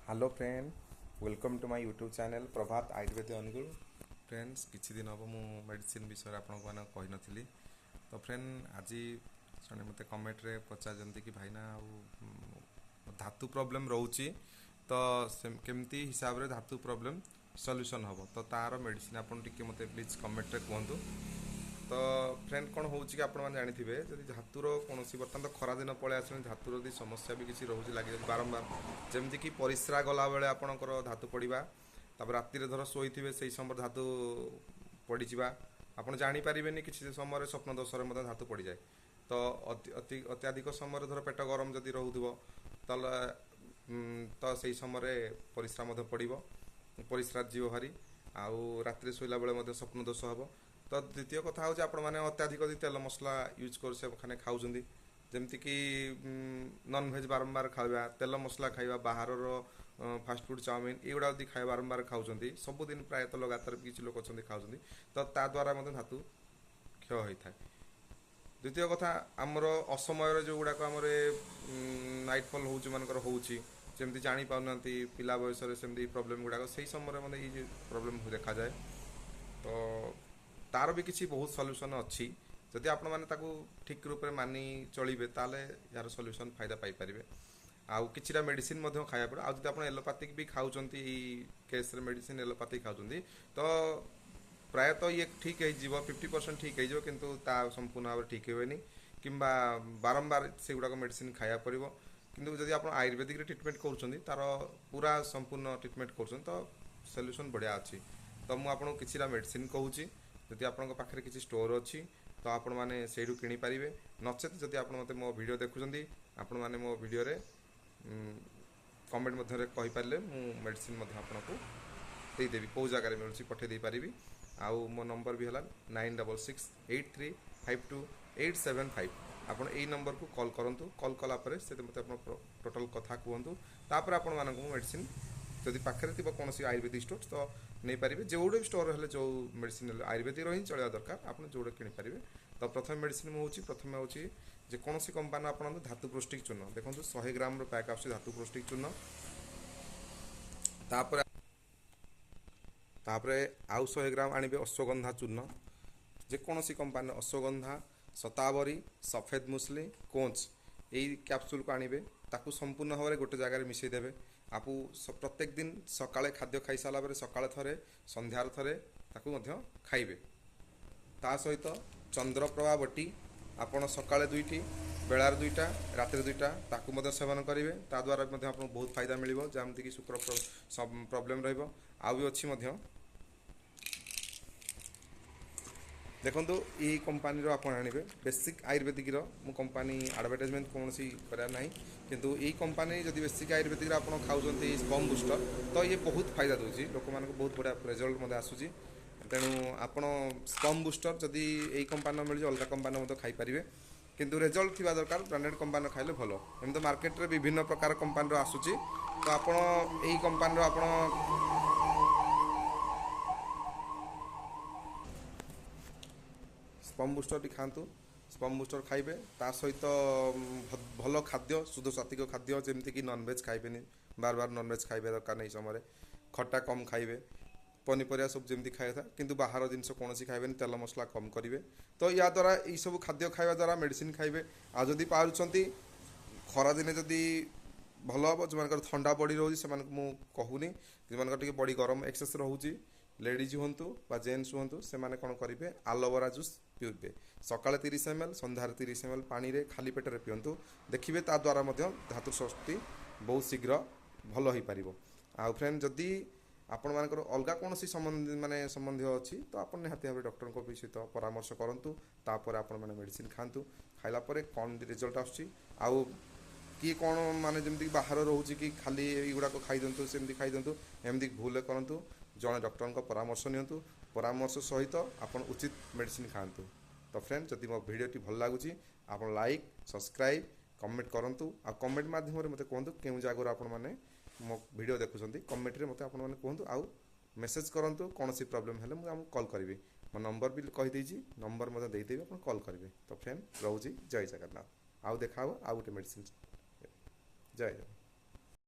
Hello friend, welcome to my YouTube channel Prabhat Ayurveda Angul. Friends, किछि दिन हम मु मेडिसिन विषय आपन को कहि नथिली। तो फ्रेंड, आज जने मते कमेंट रे पचारजंती कि भाईना धातु प्रॉब्लम रहउची, तो केमती हिसाब रे धातु प्रॉब्लम सॉल्यूशन हबो, तो तार मेडिसिन आपन टिके मते प्लीज कमेंट रे कहंतु। तो फ्रेंड, कौन हो आप जानिथे जदि धातुर कौन बर्तमान तो खरा दिन पलि आस धातुर यदि समस्या भी किसी रोचे लगे बारंबार जमती कि परिस्रा गला बेले आपणकर धातु पड़ा राति धर शोथे से समय धातु पड़ा आपड़ जापारे किसी समय स्वप्न दोष धातु पड़ जाए। तो अत्याधिक समय धर पेट गरम जदि रोथो तो से समय परिस्रा पड़ो परिस्रा जीव भारी आउ राति शोला बेले स्वप्न दोष हम। तो द्वितीय कथा हूँ आप अत्याधिक तेल मसला यूज कर खाऊँ जमतीक नॉनभेज बारंबार खावा तेल मसला खाଇବା बाहर फास्टफुड चाउमिन युवा यदि खाए बारंबार खाऊँ सबुदिन प्रायतः लगातार किसी लोग अच्छा खाऊँ तो ता द्वारा धातु क्षय होता है। द्वितीय कथा आमर असमय जो गुड़ाक आम नाइटफल होमती जापार पिला बयस से प्रोब्लेम गुड़ाक से समय ये प्रोब्लेम देखा जाए। तो तार भी किसी बहुत सॉल्यूशन अच्छी जदि आपण मैंने ठीक रूप से मानि चलिए ताले यार सॉल्यूशन फायदा पाई पारे। आउ किछिटा मेडिसिन खाया पड़े आदि आप एलोपैथिक भी खाऊँ केस मेडिसिन एलोपैथिक खाऊँ तो प्रायतः ये ठीक हो 50% ठीक हो किंतु ता संपूर्ण भाव ठीक होनी कि बारंबार से गुड़ाक मेडिसिन खाया पड़ो। किंतु जदि आप आयुर्वेदिक ट्रिटमेंट कर तार पूरा संपूर्ण ट्रिटमेंट कर तो सॉल्यूशन बढ़िया अच्छी। तो मुझे आपको किछिटा मेडिसिन कहूँ जदि आपन पाखे किसी स्टोर अच्छी तो आपण मैंने से किनीपारे नचेत जदि आप मत मो वीडियो देखुं आपण मैंने मो वीडियो कमेंट मध्य कहींपारे मु मेडिसिन आपको देदेवी कौ जगार मिलूँ पठे पारि। आउ मो नंबर भी है 9668352875 आपड़ यही नंबर को कॉल करूँ। कॉल कलापर से मतलब टोटाल कथा कहतु तापर आपण मानक मेडिसिन जदि पाखे थी कौन आयुर्वेदिक स्टोर तो नहीं पारे जो भी स्टोर है जो मेडिसिन आयुर्वेदिक ही चलवा दरकार आप जो किनीपारे। तो प्रथम मेडिसिन हूँ प्रथम हूँ जेकोसी कंपानी आप धातु पौष्टिक चूर्ण देखो 100 ग्राम पैक आस धातु पौष्टिक चूर्ण तापर आउ 100 ग्राम आणवे अश्वगंधा चूर्ण जेकोसी कंपानी अश्वगंधा शतावरी सफेद मुसली कोच यही कैप्सूल को आणवे ताकू संपूर्ण भाव में गोटे जगह मिसईदेवे। आपू प्रत्येक दिन सकाळे खाद्य खाई सारा सकाळे थरे संध्यार थरे ताकू खाइबे। ता सहित चंद्रप्रभा बटी आपण सकाळे दुईटी बेलार दुईटा रातिर दुईटा ताकू सेवन करेंगे ता द्वारा आपको बहुत फायदा मिल जमती शुक्र प्रॉब्लम रहिबो। आउ भी अच्छी देखो यही कंपानी आप आणवे बेसिक आयुर्वेदिक मु कंपानी एडवर्टाइजमेंट कौन करार ना किंतु यही कंपानी जब बेसिक आयुर्वेदिक आप खाऊँ स्पम बूस्टर तो ये बहुत फायदा दूसरी लोक मान बहुत बढ़िया रिजल्ट आसूँ। तेणु आप स्पम बूस्टर जदि यही कंपानी मिले अलग कंपानी खाईपारे किंतु रिजल्ट थी दरकार ब्रांडेड कंपानी खाइले भल। एमती मार्केट रे विभिन्न प्रकार कंपानी आसूँ तो आप यही कंपानी आप स्पम बूस्टर टी खातु स्पम बूस्टर खाइबे ता सहित भल खाद्य शुद्ध सात्विक खाद्य जमीक नॉनवेज खाइबे बार बार नॉनवेज खाइबे दरकार नहीं समय खट्टा कम खाइबे पनीपरिया सब जमी खाया था किंतु बाहर जिन कौन खाइबे तेल मसला कम करेंगे। तो या द्वारा यही सब खाद्य खाइबा द्वारा मेडिसिन खाइबे आदि पार्टी खरा दिने जदि भल हम जो थंडा बड़ी रोचे से कहूनी जो बड़ी गरम एक्सेस रोचे लेडीज हूँ जेन्स हूँ से कौन करेंगे आलोवेरा जूस पीबे सका 30 ml सन्धार 30 ml पानी रे खाली पेटर पीतु देखिए ता द्वारा धातु शक्ति बहुत शीघ्र भल हो पार। आ फ्रेंड जदि आपण मानकर अलग कौन संबंधी माने संबंधी अच्छी तो आप निहाती भाव डॉक्टर सहित परामर्श करूँ तापर आप मेडिसिन खातु खाइला कौन रिजल्ट आसूँ आउ कि कौन माने जमी बाहर रोचे कि खाली युवाक खाई दिंतु सेमती खाई दिंतु एमती भूल करूँ जड़े डॉक्टर परामर्श नियंतु परामर्श सहित आप उचित मेडिसिन खातु। तो फ्रेंड जदि मो भिडियोटी भल लगुच आप लाइक सब्सक्राइब कमेंट करूँ आ कमेंट मध्यम मत कहतु क्यों जगह आप मो भिडियो देखुं कमेंट रे मत आप कहतु आउ मेसेज करूँ कौन सी प्रोब्लेम है मुझे कॉल करी मो नंबर भी कहीदे नंबर मतलब देदेवी आप कॉल करेंगे। तो फ्रेंड रोचे जय जगन्नाथ आउ देखा आउ गोटे मेडिसिन जय जगन्नाथ।